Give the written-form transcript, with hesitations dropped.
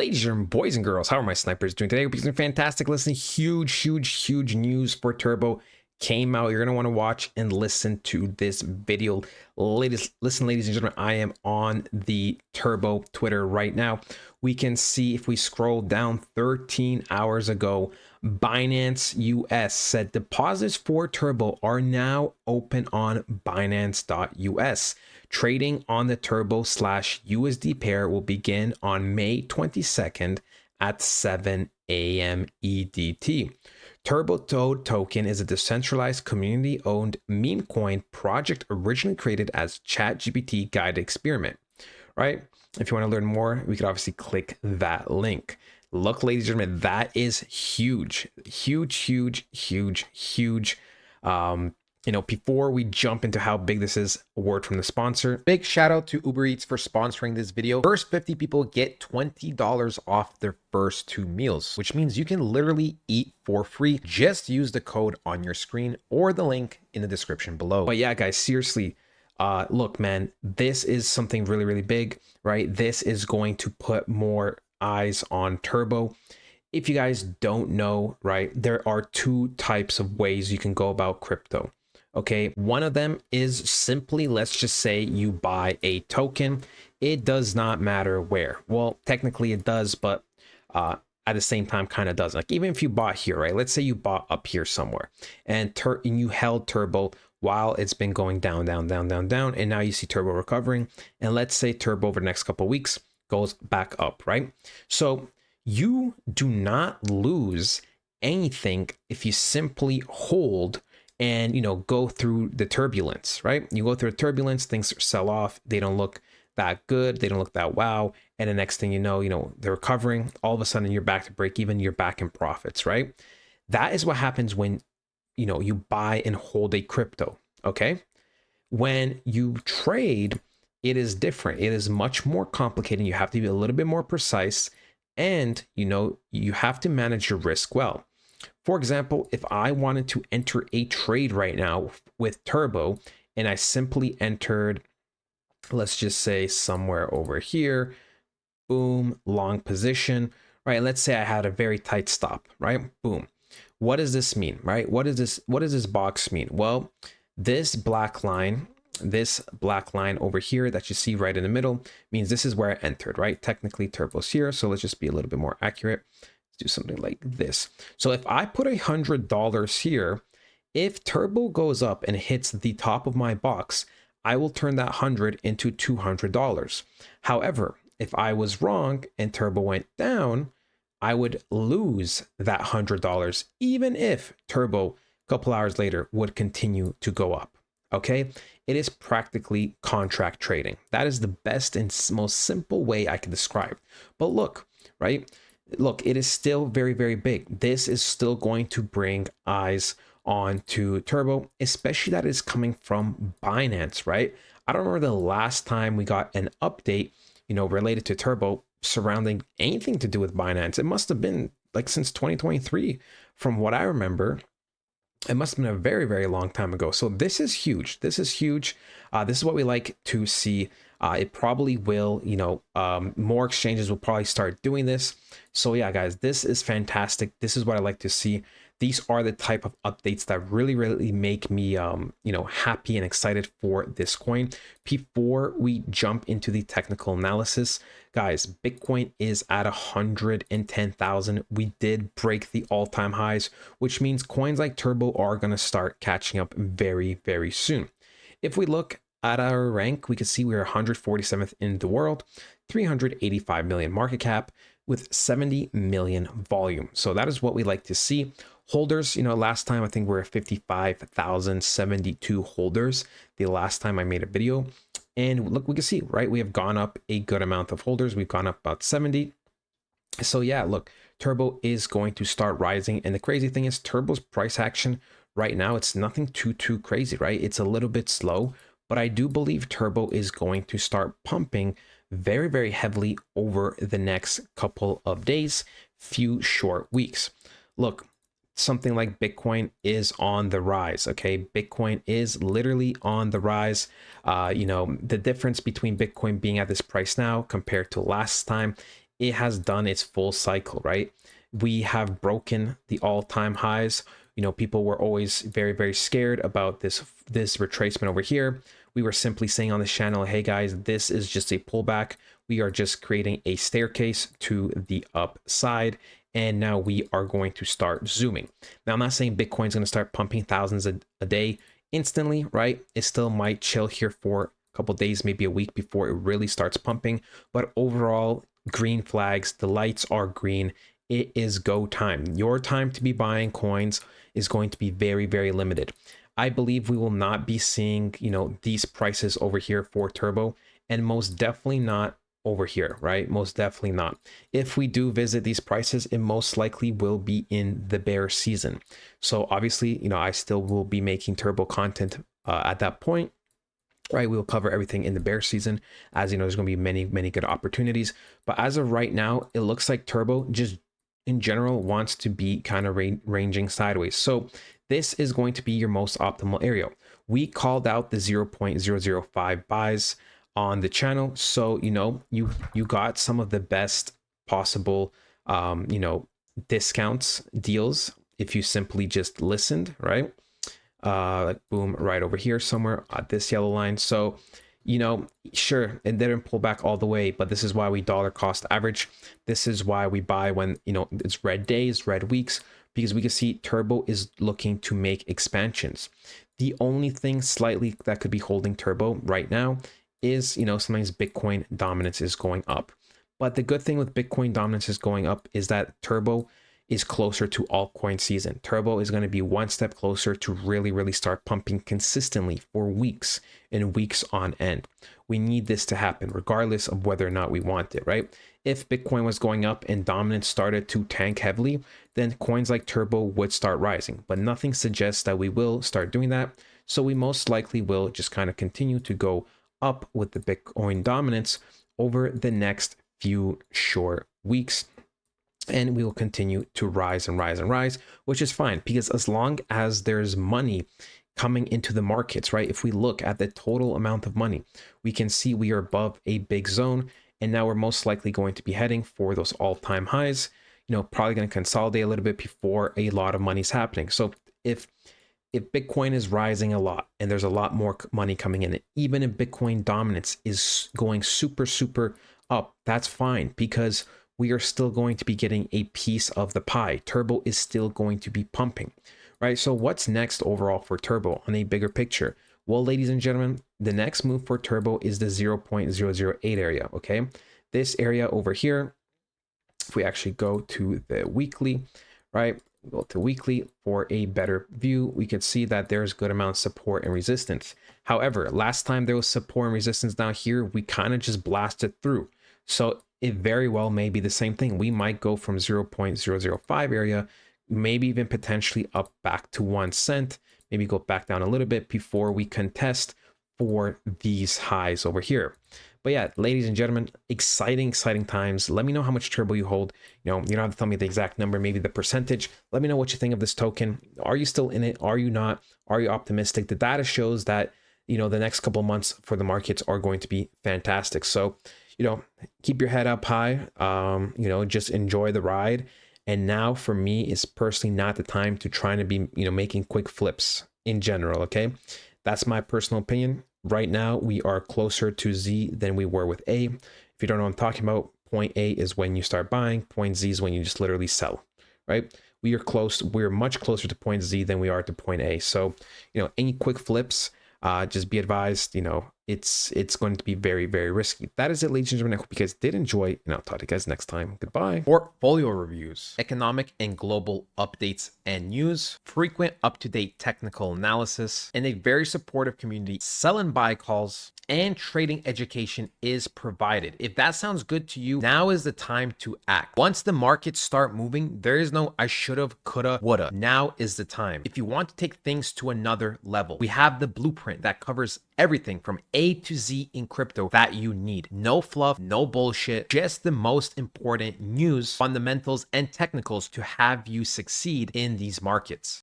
Ladies and boys and girls, how are my snipers doing today? Hope you're doing fantastic. Listen, huge news for Turbo came out. You're going to want to watch and listen to this video. Ladies and gentlemen, I am on the Turbo Twitter right now. We can see if we scroll down 13 hours ago, Binance US said deposits for Turbo are now open on Binance.us. Trading on the Turbo/USD pair will begin on May 22nd at 7 a.m. EDT. Turbo Toad token is a decentralized community-owned meme coin project originally created as ChatGPT guided experiment, right? If you want to learn more, we could obviously click that link. Look, ladies and gentlemen, that is huge. Before we jump into how big this is, a word from the sponsor. Big shout out to Uber Eats for sponsoring this video. First 50 people get $20 off their first 2 meals, which means you can literally eat for free. Just use the code on your screen or the link in the description below. But yeah, guys, seriously, look, man, this is something really big, right? This is going to put more eyes on Turbo. If you guys don't know, right, there are 2 types of ways you can go about crypto. Okay, one of them is simply, let's just say you buy a token. It does not matter where. Well, technically it does, but at the same time kind of doesn't. Like even if you bought here, right? Let's say you bought up here somewhere and you held Turbo while it's been going down, and now you see Turbo recovering. And let's say Turbo over the next couple of weeks goes back up, right? So you do not lose anything if you simply hold and go through the turbulence, right? You go through the turbulence, things sell off, they don't look that good, they don't look that wow, and the next thing you know they're recovering. All of a sudden you're back to break even, you're back in profits, right? That is what happens when you buy and hold a crypto. Okay, when you trade, it is different. It is much more complicated. You have to be a little bit more precise, and you have to manage your risk well. For example, if I wanted to enter a trade right now with Turbo and I simply entered, let's just say somewhere over here, boom, long position, right? Let's say I had a very tight stop, right? Boom. What does this mean, right? What does this box mean? Well, this black line over here that you see right in the middle means this is where I entered, right? Technically Turbo's here. So let's just be a little bit more accurate. Do something like this. So if I put $100 here, if Turbo goes up and hits the top of my box, I will turn that 100 into $200. However, if I was wrong and Turbo went down, I would lose that $100, even if Turbo a couple hours later would continue to go up. Okay, it is practically contract trading. That is the best and most simple way I can describe. But look, right? Look, it is still very big. This is still going to bring eyes on to Turbo, especially that is coming from Binance, right? I don't remember the last time we got an update, related to Turbo surrounding anything to do with Binance. It must have been like since 2023, from what I remember. It must have been a very long time ago. So this is huge. This is huge. This is what we like to see. It probably will, more exchanges will probably start doing this. So yeah, guys, this is fantastic. This is what I like to see. These are the type of updates that really make me, happy and excited for this coin. Before we jump into the technical analysis, guys, Bitcoin is at 110,000. We did break the all-time highs, which means coins like Turbo are going to start catching up very soon. If we look at our rank, we can see we're 147th in the world, 385 million market cap with 70 million volume. So that is what we like to see. Holders, last time I think we're at 55,072 holders the last time I made a video. And look, we can see, right? We have gone up a good amount of holders. We've gone up about 70. So yeah, look, Turbo is going to start rising. And the crazy thing is Turbo's price action right now, it's nothing too crazy, right? It's a little bit slow, but I do believe Turbo is going to start pumping very heavily over the next couple of days, few short weeks. Look, something like Bitcoin is on the rise. Okay, Bitcoin is literally on the rise. The difference between Bitcoin being at this price now compared to last time it has done its full cycle, right? We have broken the all-time highs. You know, people were always very, very scared about this retracement over here. We were simply saying on this channel, hey guys, this is just a pullback. We are just creating a staircase to the upside. And now we are going to start zooming. Now, I'm not saying Bitcoin's going to start pumping thousands a day instantly, right? It still might chill here for a couple days, maybe a week before it really starts pumping. But overall, green flags, the lights are green. It is go time. Your time to be buying coins is going to be very, very limited. I believe we will not be seeing, you know, these prices over here for Turbo, and most definitely not over here, right? Most definitely not. If we do visit these prices, it most likely will be in the bear season. So obviously, you know, I still will be making Turbo content at that point, right? We'll cover everything in the bear season. As you know, there's going to be many, many good opportunities. But as of right now, it looks like Turbo just in general wants to be kind of ranging sideways. So this is going to be your most optimal area. We called out the 0.005 buys on the channel, so you know you got some of the best possible you know, discounts, deals, if you simply just listened, right? Like boom, right over here somewhere at this yellow line. So you know, sure, it didn't pull back all the way, but this is why we dollar cost average. This is why we buy when, you know, it's red days, red weeks, because we can see Turbo is looking to make expansions. The only thing slightly that could be holding Turbo right now is, you know, sometimes Bitcoin dominance is going up. But the good thing with Bitcoin dominance is going up is that Turbo is closer to altcoin season. Turbo is going to be one step closer to really, really start pumping consistently for weeks and weeks on end. We need this to happen regardless of whether or not we want it, right? If Bitcoin was going up and dominance started to tank heavily, then coins like Turbo would start rising, but nothing suggests that we will start doing that. So we most likely will just kind of continue to go up with the Bitcoin dominance over the next few short weeks, and we will continue to rise and rise and rise, which is fine, because as long as there's money coming into the markets, right? If we look at the total amount of money, we can see we are above a big zone, and now we're most likely going to be heading for those all-time highs, you know, probably going to consolidate a little bit before a lot of money's happening. So if Bitcoin is rising a lot and there's a lot more money coming in, even if Bitcoin dominance is going super, super up, that's fine, because we are still going to be getting a piece of the pie. Turbo is still going to be pumping, right? So what's next overall for Turbo on a bigger picture? Well, ladies and gentlemen, the next move for Turbo is the 0.008 area, okay? This area over here, if we actually go to the weekly, right? Go to weekly for a better view, we could see that there's good amount of support and resistance. However, last time there was support and resistance down here, we kind of just blasted through. So it very well may be the same thing. We might go from 0.005 area, maybe even potentially up back to 1 cent, maybe go back down a little bit before we contest for these highs over here. But yeah, ladies and gentlemen, exciting times. Let me know how much Turbo you hold. You know, you don't have to tell me the exact number, maybe the percentage. Let me know what you think of this token. Are you still in it? Are you not? Are you optimistic? The data shows that, you know, the next couple of months for the markets are going to be fantastic. So, you know, keep your head up high, you know, just enjoy the ride. And now for me, it's personally not the time to try to be, you know, making quick flips in general. Okay. That's my personal opinion. Right now, we are closer to Z than we were with A. If you don't know what I'm talking about, point A is when you start buying, point Z is when you just literally sell, right? We are close. We're much closer to point Z than we are to point A. So, you know, any quick flips, just be advised, you know, it's going to be very, very risky. That is it, ladies and gentlemen. I hope you guys did enjoy, and I'll talk to you guys next time. Goodbye. Portfolio reviews, economic and global updates and news, frequent up-to-date technical analysis, and a very supportive community. Sell and buy calls and trading education is provided. If that sounds good to you, now is the time to act. Once the markets start moving, there is no I should have, coulda, woulda. Now is the time. If you want to take things to another level, we have the blueprint that covers everything from A to Z in crypto that you need. No fluff, no bullshit, just the most important news, fundamentals, and technicals to have you succeed in these markets.